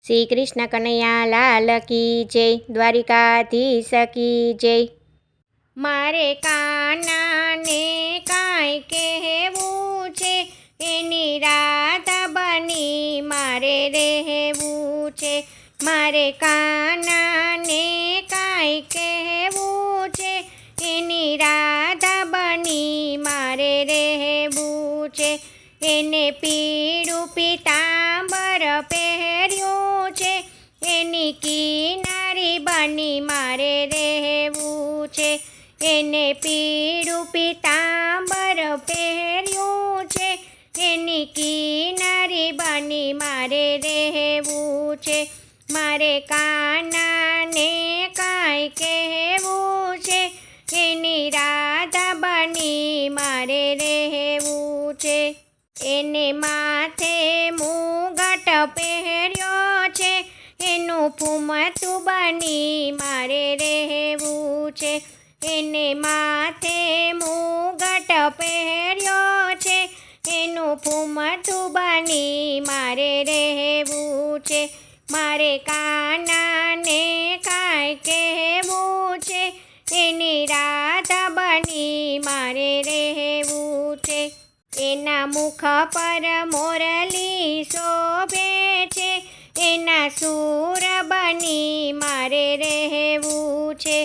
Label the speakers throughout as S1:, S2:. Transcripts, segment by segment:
S1: શ્રી કૃષ્ણ કનૈયા લાલ કી જય, દ્વારિકાધીશ કી જય. મારે કાનાને કાંઈ કહેવું છે, એની રાધા બની મારે રહેવું છે. મારે કાનાને કાંઈ કહેવું છે, એની રાધા બની મારે રહેવું છે. એને પીળું પીતાંબર પહેર્યું છે, એની કિનારી બની મારે રહેવું છે. એને પીળું પીતાંબર પહેર્યું છે, એની કિનારી બની મારે રહેવું છે. મારે કાનાને કાંઈ કહેવું છે, એની રાધા બની મારે રહેવું છે. એને માથે મુગટ પહેર્યો છે, એનું ફૂમતું બની મારે રહેવું છે. એને માથે મુગટ પહેર્યો છે, એનું ફૂમતું બની મારે રહેવું છે. મારે કાનાને કાંઈ કહેવું છે, એની રાધા બની મારે રહેવું છે. એના મુખ પર મોરલી શોભે છે, એના સૂર બની મારે રહેવું છે.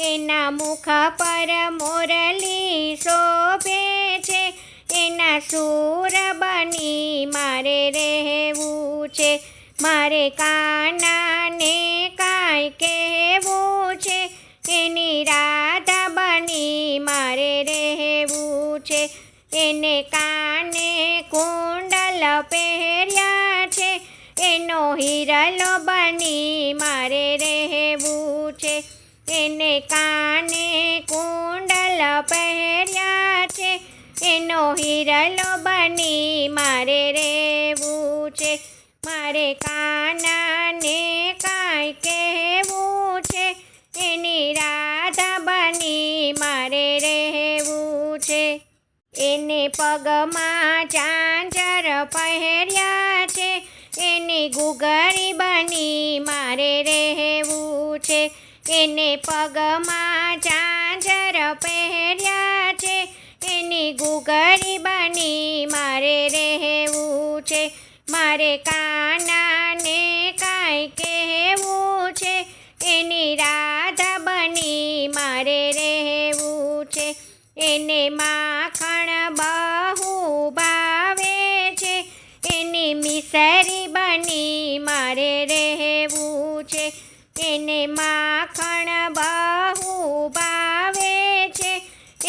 S1: એના મુખ પર મોરલી શોભે છે, એના સૂર બની મારે રહેવું છે. મારે કાનાને કાંઈ કહેવું છે, એની રાધા બની મારે રહેવું છે. એને કાને કુંડલ પહેર્યા છે, એનો હિરલો બની મારે રહેવું છે. એને કાને કુંડલ પહેર્યા છે, એનો હિરલો બની મારે રહેવું છે. મારે કાનાને કાંઈ કહેવું છે, એની રાધા બની મારે રહેવું છે. એને પગમાં ઝાંઝર પહેર્યા છે, એની ઘૂઘરી બની મારે રહેવું છે. એને પગમાં ઝાંઝર પહેર્યા છે, એની ઘૂઘરી બની મારે રહેવું છે. મારે કાનાને કાંઈ કહેવું છે, એની રાધા બની મારે રહેવું છે. એને માખણ બહુ ભાવે છે, એની મિસરી બની મારે રહેવું છે. એને માખણ બહુ ભાવે છે,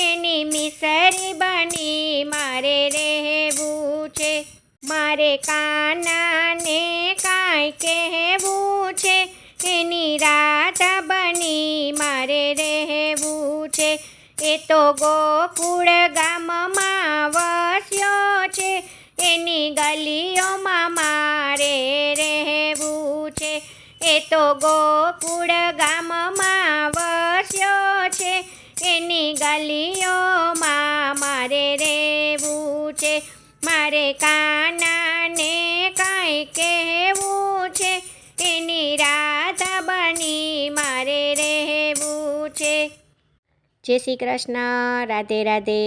S1: એની મિસરી બની મારે રહેવું છે. મારે કાનાને કાંઈ કહેવું છે, એની રાધા બની મારે રહેવું છે. એ તો ગોકુળ ગામમાં વસ્યો છે, એની ગલીઓમાં મારે રહેવું છે. એ તો ગોકુળ ગામમાં વસ્યો છે, એની ગલીઓમાં મારે રહેવું છે. મારે કાનાને કાંઈ કહેવું છે, એની રાધા બની મારે રહેવું છે. જય શ્રી કૃષ્ણ. રાધે રાધે.